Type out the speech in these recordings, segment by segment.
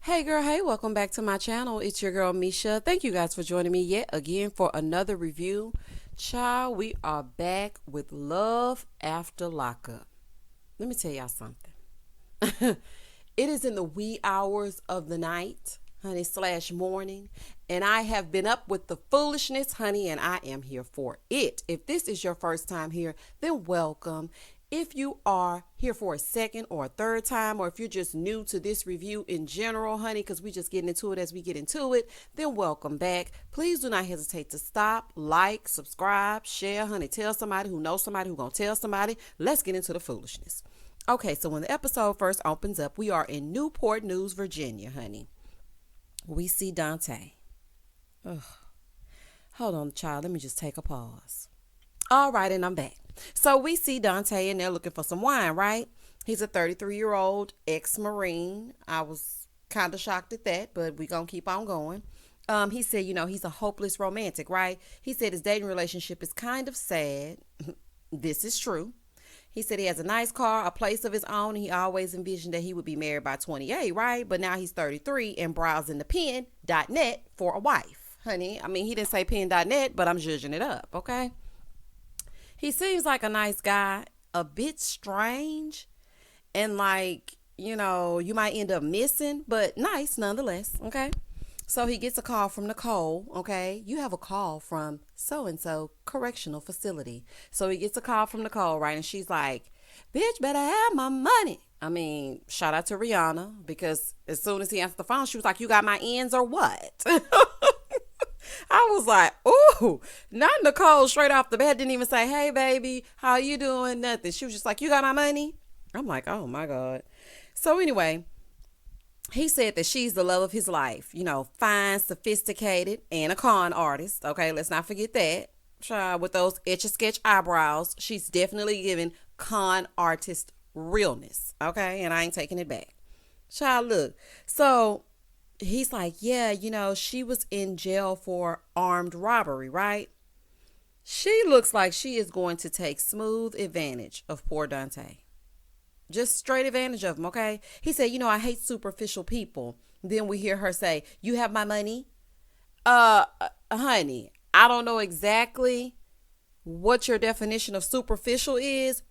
Hey girl, hey, welcome back to my channel. It's your girl Misha. Thank you guys for joining me yet again for another review. Child, we are back with Love After Lockup. Let me tell y'all something. It is in the wee hours of the night, honey, slash morning, and I have been up with the foolishness, honey, and I am here for it. If this is your first time here, then welcome. If you are here for a second or a third time, or if you're just new to this review in general, honey, because we just getting into it as we get into it, then welcome back. Please do not hesitate to stop, like, subscribe, share, honey. Tell somebody who knows somebody who gonna tell somebody. Let's get into the foolishness. Okay, so when the episode first opens up, we are in Newport News, Virginia, honey. We see Dante. Ugh. Hold on, child. Let me just take a pause. All right, and I'm back. So we see Dante and they're looking for some wine, right? He's a 33-year-old ex-Marine. I was kind of shocked at that, but we're going to keep on going. He said, he's a hopeless romantic, right? He said his dating relationship is kind of sad. This is true. He said he has a nice car, a place of his own. He always envisioned that he would be married by 28, right? But now he's 33 and browsing the pen.net for a wife, honey. I mean, he didn't say pen.net, but I'm judging it up, okay? He seems like a nice guy, a bit strange, and you might end up missing, but nice nonetheless, okay? So he gets a call from Nicole, okay? You have a call from so-and-so correctional facility. So he gets a call from Nicole, right? And she's like, bitch, better have my money. I mean, shout out to Rihanna, because as soon as he answered the phone, she was like, you got my ends or what? I was like, ooh, not Nicole straight off the bat. Didn't even say, hey, baby, how you doing? Nothing. She was just like, you got my money? I'm like, oh, my God. So anyway, he said that she's the love of his life. Fine, sophisticated, and a con artist. Okay, let's not forget that. Child, with those etch-a-sketch eyebrows, she's definitely giving con artist realness. Okay, and I ain't taking it back. Child, look. So he's like, yeah, she was in jail for armed robbery, right? She looks like she is going to take smooth advantage of poor Dante. Just straight advantage of him, okay? He said, I hate superficial people. Then we hear her say, you have my money? Honey, I don't know exactly what your definition of superficial is,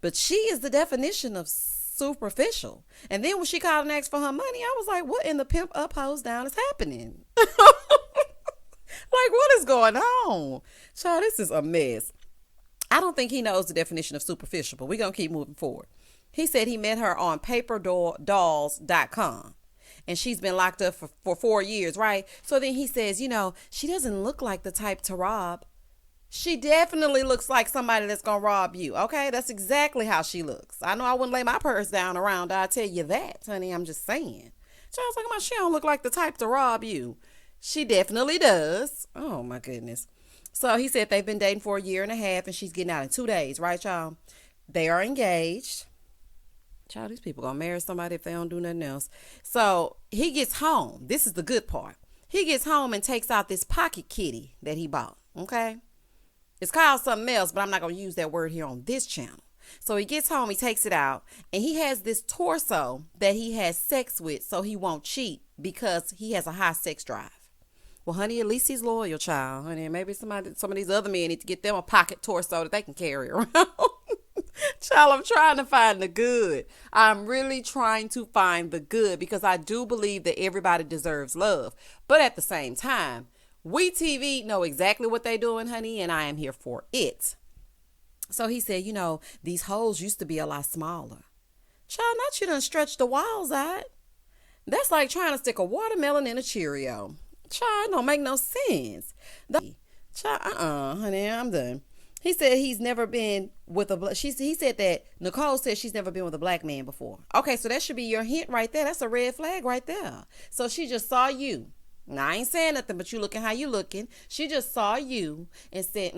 but she is the definition of superficial. And then when she called and asked for her money, I was like, what in the pimp up, hose down is happening? Like, what is going on? Child, this is a mess. I don't think he knows the definition of superficial, but we're going to keep moving forward. He said he met her on paperdolls.com. And she's been locked up for 4 years, right? So then he says, she doesn't look like the type to rob. She definitely looks like somebody that's going to rob you, okay? That's exactly how she looks. I know I wouldn't lay my purse down around her. I tell you that, honey. I'm just saying. So I was like, she don't look like the type to rob you. She definitely does. Oh, my goodness. So he said they've been dating for 1.5 years and she's getting out in 2 days, right, y'all? They are engaged. Child, these people gonna marry somebody if they don't do nothing else. So he gets home. This is the good part. He gets home and takes out this pocket kitty that he bought, okay? It's called something else, but I'm not going to use that word here on this channel. So he gets home, he takes it out, and he has this torso that he has sex with so he won't cheat because he has a high sex drive. Well, honey, at least he's loyal, child. Honey, maybe some of these other men need to get them a pocket torso that they can carry around. Child, I'm trying to find the good. I'm really trying to find the good because I do believe that everybody deserves love. But at the same time, we TV know exactly what they doing, honey, and I am here for it. So he said, these holes used to be a lot smaller. Child, not you done stretch the walls out. That's like trying to stick a watermelon in a Cheerio. Child, it don't make no sense. Child, honey, I'm done. He said he's never been with he said that Nicole said she's never been with a black man before. Okay, so that should be your hint right there. That's a red flag right there. So she just saw you. Now, I ain't saying nothing, but you looking how you looking. She just saw you and said,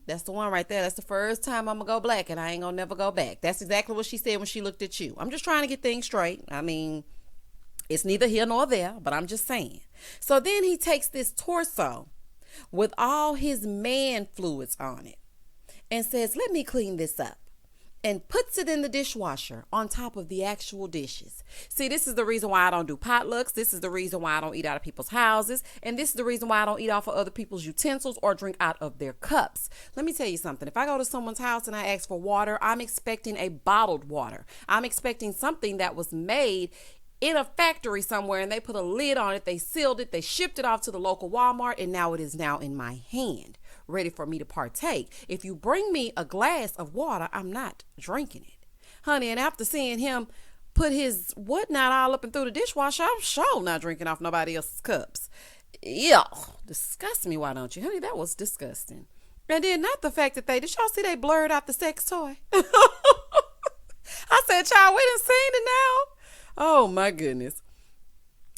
that's the one right there. That's the first time I'm going to go black and I ain't going to never go back. That's exactly what she said when she looked at you. I'm just trying to get things straight. I mean, it's neither here nor there, but I'm just saying. So then he takes this torso with all his man fluids on it and says, let me clean this up. and puts it in the dishwasher on top of the actual dishes. See, this is the reason why I don't do potlucks. This is the reason why I don't eat out of people's houses. And this is the reason why I don't eat off of other people's utensils or drink out of their cups. Let me tell you something. If I go to someone's house and I ask for water, I'm expecting a bottled water. I'm expecting something that was made in a factory somewhere, and they put a lid on it, they sealed it, they shipped it off to the local Walmart, and now it is now in my hand, ready for me to partake. If you bring me a glass of water, I'm not drinking it. Honey, and after seeing him put his whatnot all up and through the dishwasher, I'm sure not drinking off nobody else's cups. Yeah, disgust me, why don't you? Honey, that was disgusting. And then not the fact that did y'all see they blurred out the sex toy? I said, child, we done seen it now. Oh my goodness.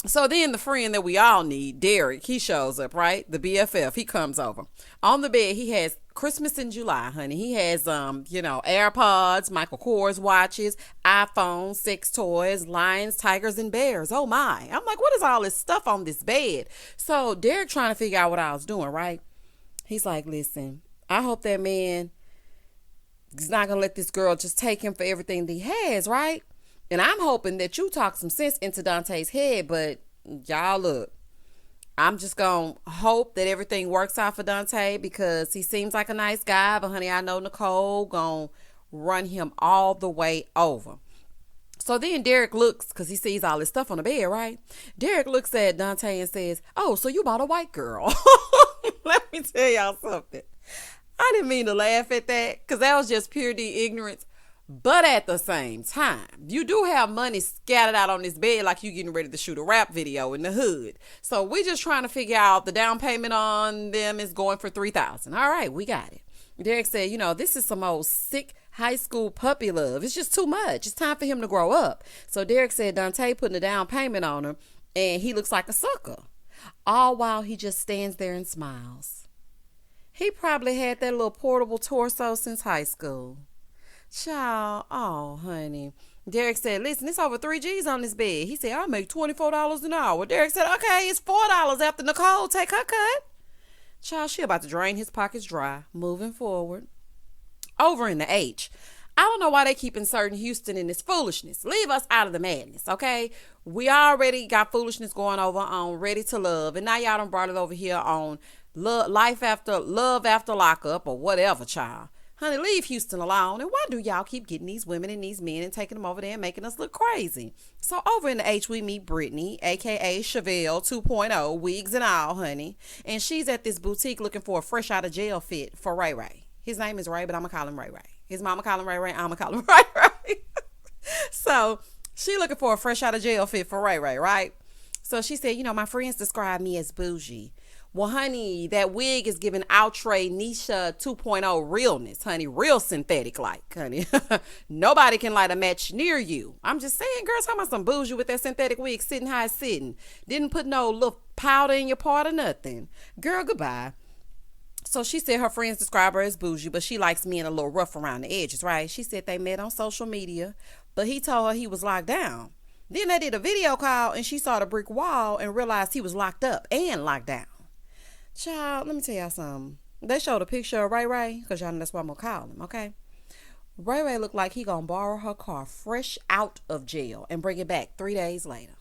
So then the friend that we all need, Derek, he shows up, right? The BFF, he comes over. On the bed, he has Christmas in July, honey. He has, AirPods, Michael Kors watches, iPhones, sex toys, lions, tigers, and bears. Oh my. I'm like, what is all this stuff on this bed? So Derek trying to figure out what I was doing, right? He's like, listen, I hope that man is not going to let this girl just take him for everything that he has, right? And I'm hoping that you talk some sense into Dante's head, but y'all look, I'm just going to hope that everything works out for Dante because he seems like a nice guy, but honey, I know Nicole going to run him all the way over. So then Derek looks, because he sees all this stuff on the bed, right? Derek looks at Dante and says, oh, so you bought a white girl. Let me tell y'all something. I didn't mean to laugh at that because that was just pure D ignorance. But at the same time, you do have money scattered out on this bed like you getting ready to shoot a rap video in the hood. So we just trying to figure out the down payment on them is going for $3,000. All right, we got it. Derek said, this is some old sick high school puppy love. It's just too much. It's time for him to grow up. So Derek said Dante putting a down payment on him and he looks like a sucker. All while he just stands there and smiles. He probably had that little portable torso since high school. Child, oh, honey. Derek said, listen, it's over 3 G's on this bed. He said, I'll make $24 an hour. Derek said, okay, it's $4 after Nicole take her cut. Child, she about to drain his pockets dry. Moving forward. Over in the H. I don't know why they keep inserting Houston in this foolishness. Leave us out of the madness, okay? We already got foolishness going over on Ready to Love. And now y'all done brought it over here on Love After Lockup or whatever, child. Honey, leave Houston alone. And why do y'all keep getting these women and these men and taking them over there and making us look crazy? So over in the H, we meet Brittany, a.k.a. Chevelle 2.0, wigs and all, honey. And she's at this boutique looking for a fresh out of jail fit for Ray Ray. His name is Ray, but I'm going to call him Ray Ray. His mama call him Ray Ray, I'm going to call him Ray Ray. So she looking for a fresh out of jail fit for Ray Ray, right? So she said, my friends describe me as bougie. Well, honey, that wig is giving outre Nisha 2.0 realness, honey. Real synthetic like, honey. Nobody can light a match near you. I'm just saying, girls, how about some bougie with that synthetic wig sitting how it's sitting? Didn't put no little powder in your part or nothing. Girl, goodbye. So she said her friends describe her as bougie, but she likes men a little rough around the edges, right? She said they met on social media, but he told her he was locked down. Then they did a video call and she saw the brick wall and realized he was locked up and locked down. Child, let me tell y'all something. They showed a picture of Ray Ray, because y'all know that's what I'm going to call him, okay? Ray Ray looked like he going to borrow her car fresh out of jail and bring it back 3 days later.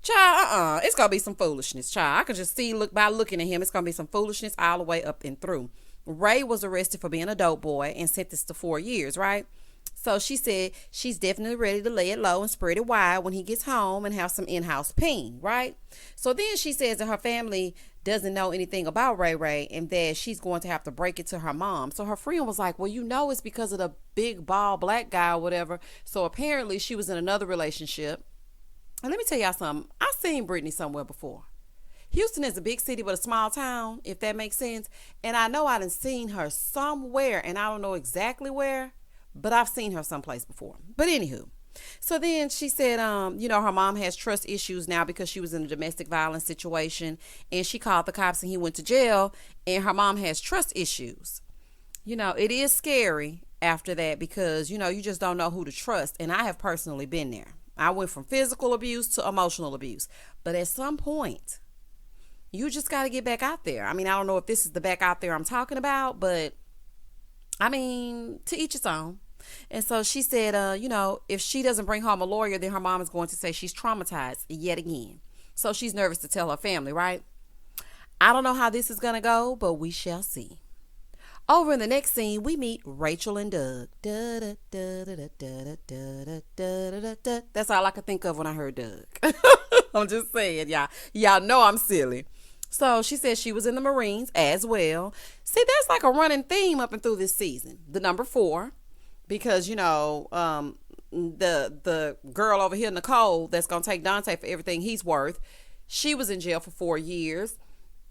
Child, it's going to be some foolishness, child. I could just see, by looking at him, it's going to be some foolishness all the way up and through. Ray was arrested for being a dope boy and sentenced to 4 years, right? So she said she's definitely ready to lay it low and spread it wide when he gets home and have some in-house peen, right? So then she says that her family doesn't know anything about Ray Ray and that she's going to have to break it to her mom. So her friend was like, well, it's because of the big bald black guy or whatever. So apparently she was in another relationship. And let me tell y'all something. I've seen Brittany somewhere before. Houston is a big city but a small town, if that makes sense. And I know I done seen her somewhere, and I don't know exactly where, but I've seen her someplace before. But anywho, so then she said, her mom has trust issues now because she was in a domestic violence situation and she called the cops and he went to jail, and her mom has trust issues. It is scary after that because, you just don't know who to trust. And I have personally been there. I went from physical abuse to emotional abuse. But at some point, you just got to get back out there. I mean, I don't know if this is the back out there I'm talking about, but I mean, to each its own. And so she said, if she doesn't bring home a lawyer, then her mom is going to say she's traumatized yet again. So she's nervous to tell her family, right? I don't know how this is going to go, but we shall see. Over in the next scene, we meet Rachel and Doug. That's all I could think of when I heard Doug. I'm just saying, y'all. Y'all know I'm silly. So she said she was in the Marines as well. See, that's like a running theme up and through this season. The number 4, because the girl over here, Nicole, that's gonna take Dante for everything he's worth. She was in jail for 4 years.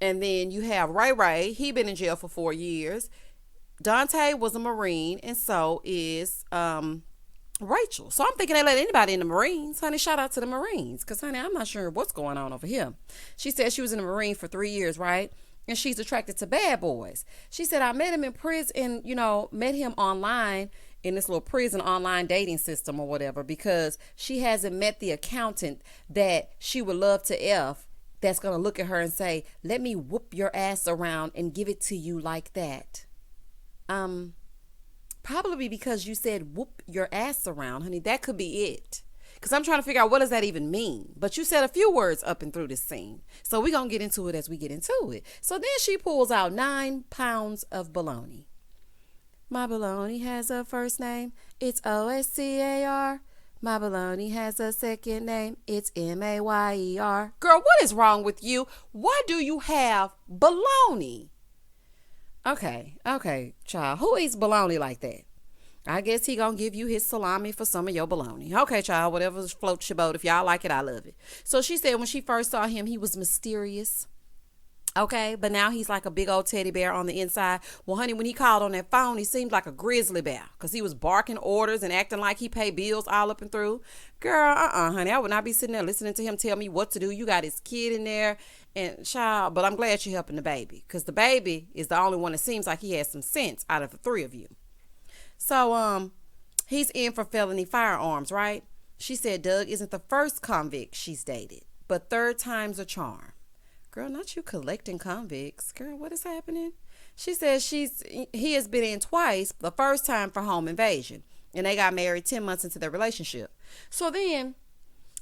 And then you have Ray. He been in jail for 4 years. Dante was a Marine, and so is Rachel. So I'm thinking they let anybody in the Marines. Honey, shout out to the Marines. Because, honey, I'm not sure what's going on over here. She said she was in the Marine for 3 years, right? And she's attracted to bad boys. She said, I met him in prison, met him online in this little prison online dating system or whatever, because she hasn't met the accountant that she would love to F, that's going to look at her and say, let me whoop your ass around and give it to you like that. Probably because you said whoop your ass around, honey. That could be it. Because I'm trying to figure out, what does that even mean? But you said a few words up and through this scene. So we're going to get into it as we get into it. So then she pulls out 9 pounds of bologna. My bologna has a first name. It's OSCAR. My bologna has a second name. It's MAYER. Girl, what is wrong with you? Why do you have bologna? Okay, child. Who eats bologna like that? I guess he gonna give you his salami for some of your bologna. Okay, child, whatever floats your boat. If y'all like it, I love it. So she said when she first saw him, he was mysterious. Okay, but now he's like a big old teddy bear on the inside. Well, honey, when he called on that phone, he seemed like a grizzly bear because he was barking orders and acting like he paid bills all up and through. Girl, honey, I would not be sitting there listening to him tell me what to do. You got his kid in there and child, but I'm glad you're helping the baby because the baby is the only one that seems like he has some sense out of the 3 of you. So, he's in for felony firearms, right? She said Doug isn't the first convict she's dated, but 3rd time's a charm. Girl, not you collecting convicts. Girl, what is happening? She says he has been in twice, the first time for home invasion. And they got married 10 months into their relationship. So then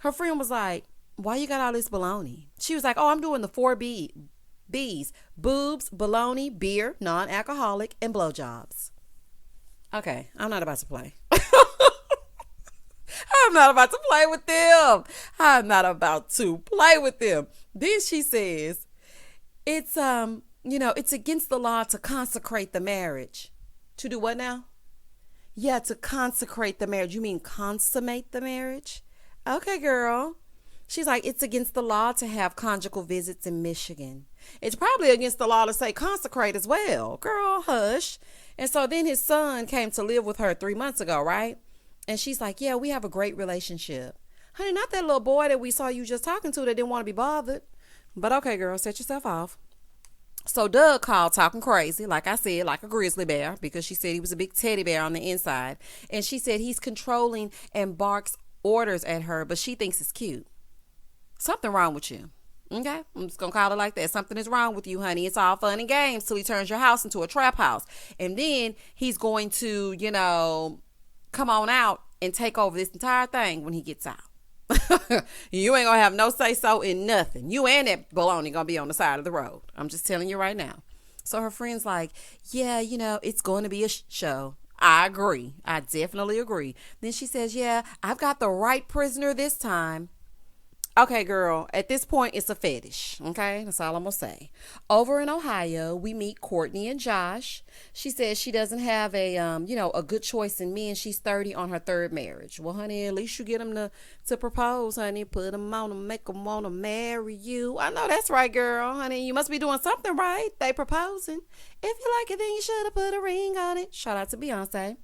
her friend was like, why you got all this baloney? She was like, oh, I'm doing the 4 B's. Boobs, baloney, beer, non-alcoholic, and blowjobs. Okay, I'm not about to play. I'm not about to play with them. I'm not about to play with them. Then she says, it's against the law to consecrate the marriage. To do what now? Yeah, to consecrate the marriage. You mean consummate the marriage? Okay, girl. She's like, it's against the law to have conjugal visits in Michigan. It's probably against the law to say consecrate as well. Girl, hush. And so then his son came to live with her 3 months ago, right? And she's like, yeah, we have a great relationship. Honey, not that little boy that we saw you just talking to that didn't want to be bothered. But okay, girl, set yourself off. So Doug called talking crazy, like I said, like a grizzly bear, because she said he was a big teddy bear on the inside. And she said he's controlling and barks orders at her, but she thinks it's cute. Something wrong with you. Okay, I'm just going to call it like that. Something is wrong with you, honey. It's all fun and games till he turns your house into a trap house. And then he's going to, come on out and take over this entire thing when he gets out. You ain't gonna have no say so in nothing. You and that baloney gonna be on the side of the road. I'm just telling you right now. So her friend's like, yeah, it's going to be a show. I agree. I definitely agree. Then she says, yeah, I've got the right prisoner this time. Okay, girl, at this point, it's a fetish. Okay, that's all I'm going to say. Over in Ohio, we meet Courtney and Josh. She says she doesn't have a good choice in men. She's 30 on her 3rd marriage. Well, honey, at least you get them to propose, honey. Put them on them, make them want to marry you. I know that's right, girl, honey. You must be doing something right. They proposing. If you like it, then you should have put a ring on it. Shout out to Beyonce.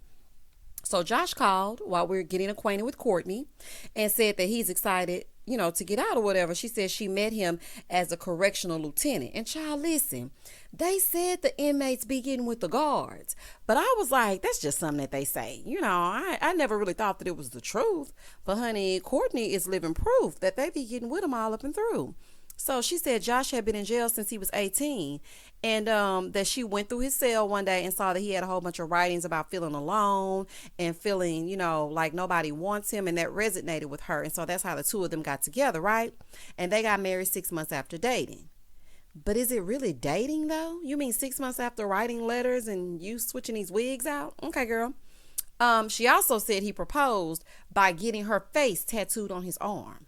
So Josh called while we were getting acquainted with Courtney and said that he's excited, to get out or whatever. She said she met him as a correctional lieutenant. And child, listen, they said the inmates be getting with the guards. But I was like, that's just something that they say. I never really thought that it was the truth. But honey, Courtney is living proof that they be getting with them all up and through. So she said Josh had been in jail since he was 18, and that she went through his cell one day and saw that he had a whole bunch of writings about feeling alone and feeling, like nobody wants him, and that resonated with her. And so that's how the two of them got together, right? And they got married 6 months after dating. But is it really dating though? You mean 6 months after writing letters and you switching these wigs out? Okay, girl. She also said he proposed by getting her face tattooed on his arm.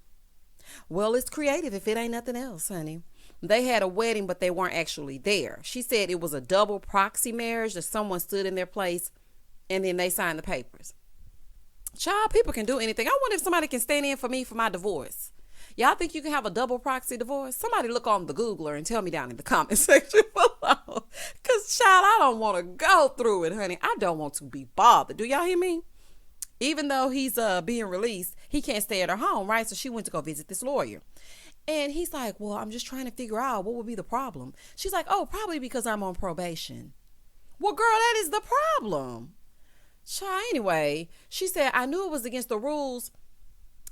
Well, it's creative if it ain't nothing else, honey. They had a wedding, but they weren't actually there. She said it was a double proxy marriage, that someone stood in their place and then they signed the papers. Child, people can do anything. I wonder if somebody can stand in for me for my divorce. Y'all think you can have a double proxy divorce? Somebody look on the Googler and tell me down in the comment section below. Because, child, I don't want to go through it, honey. I don't want to be bothered. Do y'all hear me? Even though he's being released, he can't stay at her home, right? So she went to go visit this lawyer. And he's like, well, I'm just trying to figure out what would be the problem. She's like, oh, probably because I'm on probation. Well, girl, that is the problem. Child, anyway, she said, I knew it was against the rules,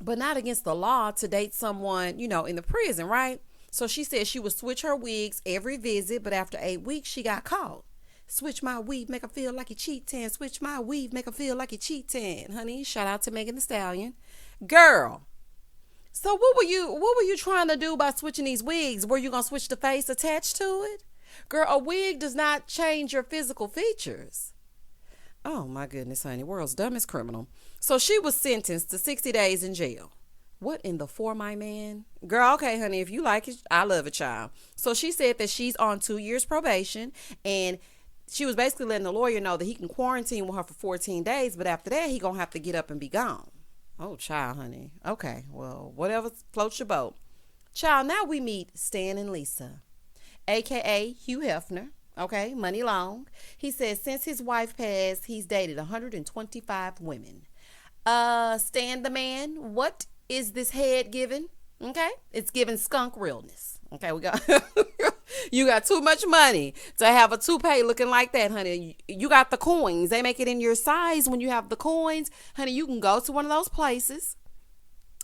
but not against the law to date someone, in the prison, right? So she said she would switch her wigs every visit, but after 8 weeks, she got caught. Switch my weave, make her feel like a cheating. Switch my weave, make her feel like a cheating. Honey, shout out to Megan Thee Stallion. Girl, so what were you trying to do by switching these wigs? Were you going to switch the face attached to it? Girl, a wig does not change your physical features. Oh my goodness, honey, world's dumbest criminal. So she was sentenced to 60 days in jail. What in the for my man? Girl, okay, honey, if you like it, I love it, child. So she said that she's on 2 years probation, and she was basically letting the lawyer know that he can quarantine with her for 14 days, but after that, he gonna have to get up and be gone. Oh, child, honey. Okay, well, whatever floats your boat. Child, now we meet Stan and Lisa, a.k.a. Hugh Hefner. Okay, money long. He says since his wife passed, he's dated 125 women. Stan the man, what is this head giving? Okay, it's giving skunk realness. Okay, we got you got too much money to have a toupee looking like that, honey. You got the coins. They make it in your size when you have the coins, honey. You can go to one of those places.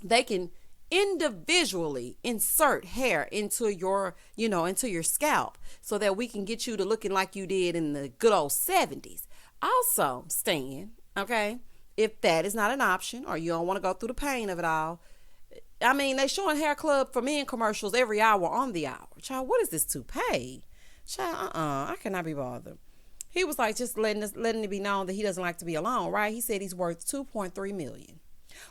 They can individually insert hair into your, into your scalp so that we can get you to looking like you did in the good old 70s. Also, Stan, okay, if that is not an option or you don't want to go through the pain of it all, I mean, they showing Hair Club for Men commercials every hour on the hour. Child, what is this toupee? Child, I cannot be bothered. He was like just letting it be known that he doesn't like to be alone, right? He said he's worth $2.3 million.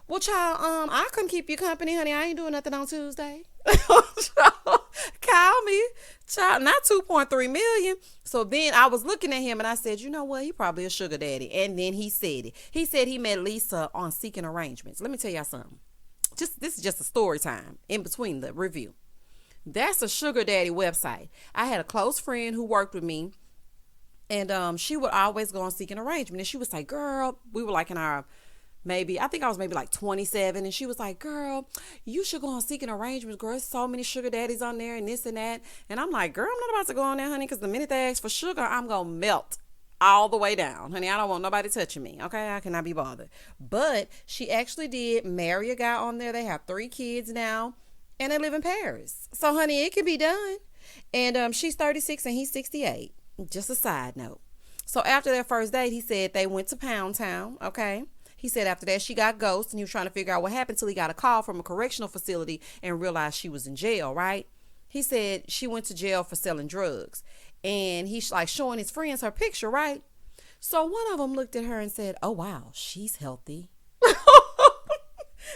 Well, child, I come keep you company, honey. I ain't doing nothing on Tuesday. Call me, child. Not 2.3 million. So then I was looking at him and I said, you know what? He probably a sugar daddy. And then he said it. He said he met Lisa on Seeking Arrangements. Let me tell y'all something. This is just a story time in between the review. That's a sugar daddy website. I had a close friend who worked with me, and she would always go on Seeking Arrangement, and she was like, girl, we were like in our I think I was maybe like 27, and she was like, girl, you should go on Seeking Arrangements, girl. There's so many sugar daddies on there and this and that. And I'm like, girl, I'm not about to go on there, honey, because the minute they ask for sugar, I'm going to melt all the way down, honey. I don't want nobody touching me, okay? I cannot be bothered. But she actually did marry a guy on there. They have 3 kids now, and they live in Paris. So, honey, it can be done. And she's 36 and he's 68. Just a side note. So after their first date, he said they went to Pound Town, okay? He said after that she got ghosted, and he was trying to figure out what happened till he got a call from a correctional facility and realized she was in jail, right? He said she went to jail for selling drugs. And he's like showing his friends her picture, right? So one of them looked at her and said, oh, wow, she's healthy.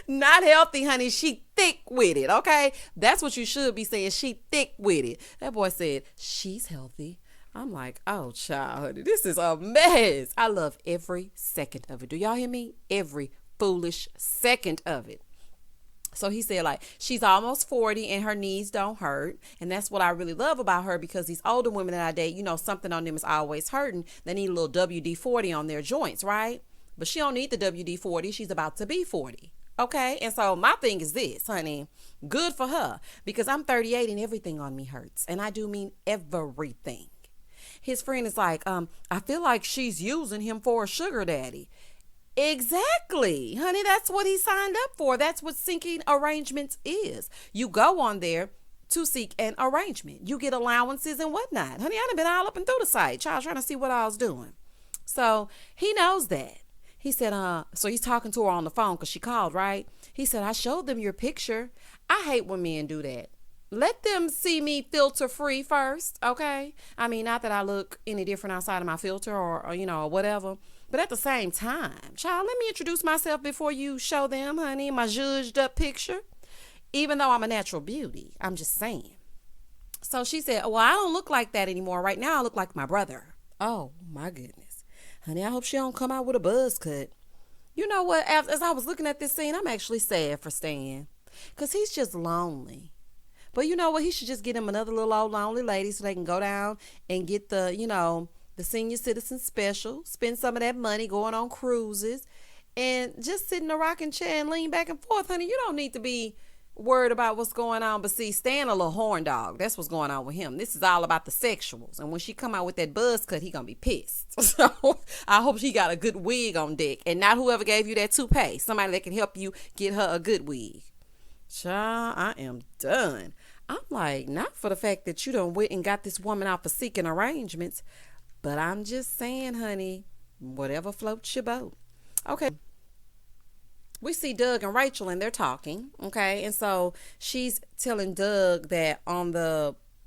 Not healthy, honey. She thick with it, okay? That's what you should be saying. She thick with it. That boy said, she's healthy. I'm like, oh, child, honey, this is a mess. I love every second of it. Do y'all hear me? Every foolish second of it. So he said, like, she's almost 40 and her knees don't hurt. And that's what I really love about her, because these older women that I date, something on them is always hurting. They need a little WD-40 on their joints, right? But she don't need the WD-40. She's about to be 40. Okay? And so my thing is this, honey, good for her, because I'm 38 and everything on me hurts. And I do mean everything. His friend is like, I feel like she's using him for a sugar daddy. Exactly, honey. That's what he signed up for. That's what Seeking Arrangements is. You go on there to seek an arrangement. You get allowances and whatnot. Honey, I done been all up and through the site, child, trying to see what I was doing. So he knows that. He said, so he's talking to her on the phone because she called, right? He said, I showed them your picture. I hate when men do that. Let them see me filter free first, okay? I mean, not that I look any different outside of my filter or or whatever. But at the same time, child, let me introduce myself before you show them, honey, my zhuzhed up picture. Even though I'm a natural beauty, I'm just saying. So she said, well, I don't look like that anymore. Right now, I look like my brother. Oh, my goodness. Honey, I hope she don't come out with a buzz cut. You know what? As I was looking at this scene, I'm actually sad for Stan. Because he's just lonely. But you know what? He should just get him another little old lonely lady so they can go down and get the senior citizen special, spend some of that money going on cruises, and just sit in a rocking chair and lean back and forth. Honey, you don't need to be worried about what's going on. But see, Stan a little horn dog. That's what's going on with him. This is all about the sexuals. And when she come out with that buzz cut, he gonna be pissed. So I hope she got a good wig on deck. And not whoever gave you that toupee. Somebody that can help you get her a good wig. Child, I am done. I'm like, not for the fact that you done went and got this woman out for seeking arrangements, but I'm just saying, honey, whatever floats your boat. Okay. We see Doug and Rachel and they're talking, okay? And so she's telling Doug that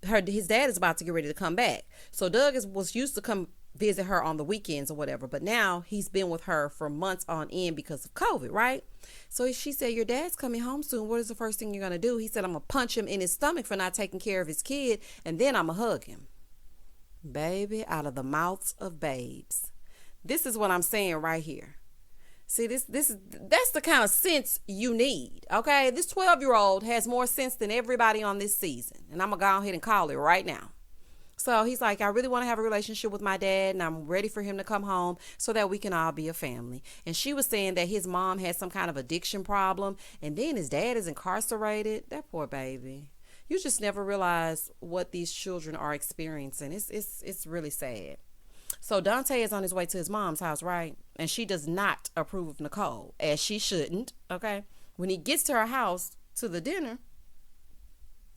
his dad is about to get ready to come back. So Doug was used to come visit her on the weekends or whatever, but now he's been with her for months on end because of COVID, right? So she said, your dad's coming home soon. What is the first thing you're going to do? He said, I'm going to punch him in his stomach for not taking care of his kid, and then I'm going to hug him. Baby, out of the mouths of babes. This is what I'm saying right here. See, that's the kind of sense you need, okay? This 12-year-old has more sense than everybody on this season, and I'm going to go ahead and call it right now. So he's like, I really want to have a relationship with my dad, and I'm ready for him to come home so that we can all be a family. And she was saying that his mom had some kind of addiction problem, and then his dad is incarcerated. That poor baby. You just never realize what these children are experiencing. It's really sad. So Dante is on his way to his mom's house, right? And she does not approve of Nicole, as she shouldn't, okay? When he gets to her house to the dinner,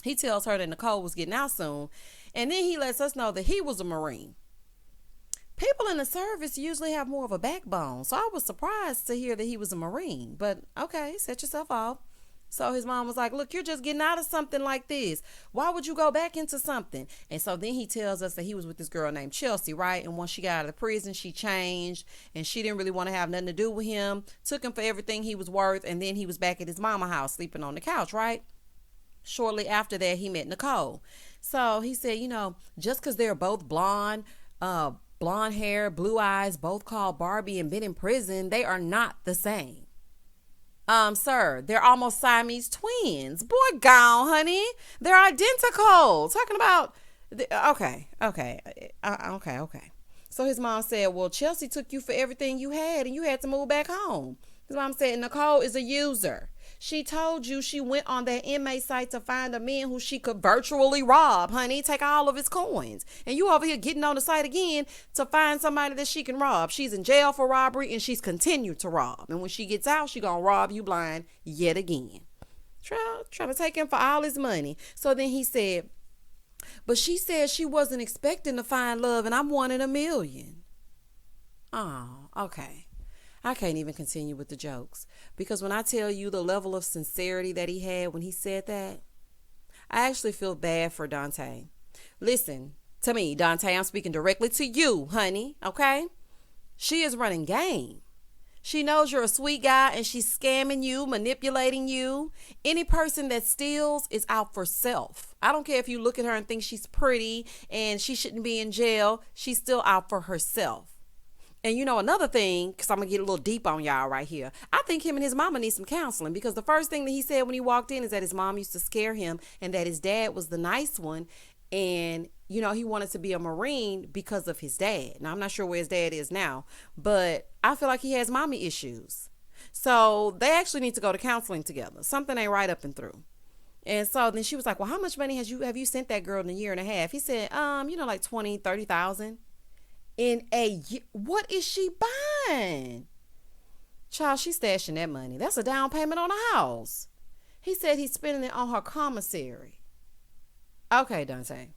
he tells her that Nicole was getting out soon. And then he lets us know that he was a Marine. People in the service usually have more of a backbone. So I was surprised to hear that he was a Marine. But okay, set yourself off. So his mom was like, look, you're just getting out of something like this. Why would you go back into something? And so then he tells us that he was with this girl named Chelsea, right? And once she got out of the prison, she changed. And she didn't really want to have nothing to do with him. Took him for everything he was worth. And then he was back at his mama's house sleeping on the couch, right? Shortly after that, he met Nicole. So he said, just because they're both blonde hair, blue eyes, both called Barbie and been in prison, they are not the same. Sir, they're almost Siamese twins. Boy, gone, honey. They're identical. Talking about, okay. So his mom said, well, Chelsea took you for everything you had and you had to move back home. His mom said, Nicole is a user. She told you she went on that inmate site to find a man who she could virtually rob, honey. Take all of his coins. And you over here getting on the site again to find somebody that she can rob. She's in jail for robbery and she's continued to rob. And when she gets out, she gonna rob you blind yet again. Trying to take him for all his money. So then he said, but she said she wasn't expecting to find love and I'm one in a million. Oh, okay. I can't even continue with the jokes because when I tell you the level of sincerity that he had when he said that, I actually feel bad for Dante. Listen to me, Dante, I'm speaking directly to you, honey, okay? She is running game. She knows you're a sweet guy and she's scamming you, manipulating you. Any person that steals is out for self. I don't care if you look at her and think she's pretty and she shouldn't be in jail. She's still out for herself. And another thing, because I'm going to get a little deep on y'all right here. I think him and his mama need some counseling because the first thing that he said when he walked in is that his mom used to scare him and that his dad was the nice one. And, he wanted to be a Marine because of his dad. Now, I'm not sure where his dad is now, but I feel like he has mommy issues. So they actually need to go to counseling together. Something ain't right up and through. And so then she was like, well, how much money have you sent that girl in a year and a half? He said, like 20, 30,000. In a year. What is she buying? Child, she's stashing that money. That's a down payment on a house. He said he's spending it on her commissary. Okay, Dante.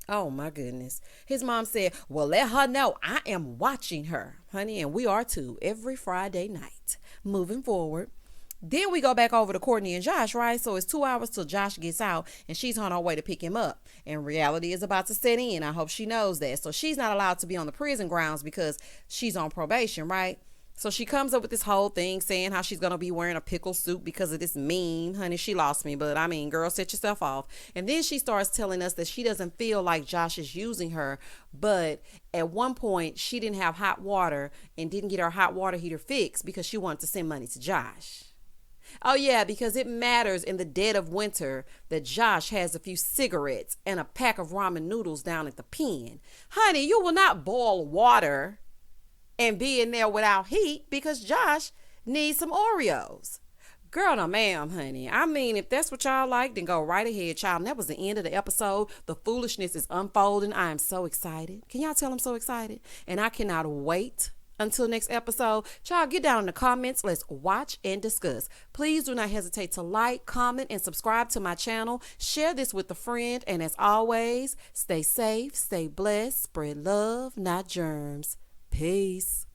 Oh my goodness. His mom said, well, let her know I am watching her, honey, and we are too every Friday night. Moving forward. Then we go back over to Courtney and Josh, right? So it's 2 hours till Josh gets out and she's on her way to pick him up. And reality is about to set in. I hope she knows that. So she's not allowed to be on the prison grounds because she's on probation, right? So she comes up with this whole thing saying how she's going to be wearing a pickle suit because of this meme. Honey, she lost me. But I mean, girl, set yourself off. And then she starts telling us that she doesn't feel like Josh is using her. But at one point, she didn't have hot water and didn't get her hot water heater fixed because she wanted to send money to Josh. Oh, yeah, because it matters in the dead of winter that Josh has a few cigarettes and a pack of ramen noodles down at the pen. Honey, you will not boil water and be in there without heat because Josh needs some Oreos. Girl, no ma'am, honey. I mean, if that's what y'all like, then go right ahead, child. And that was the end of the episode. The foolishness is unfolding. I am so excited. Can y'all tell I'm so excited? And I cannot wait until next episode. Child, get down in the comments. Let's watch and discuss. Please do not hesitate to like, comment, and subscribe to my channel. Share this with a friend. And as always, stay safe, stay blessed, spread love, not germs. Peace.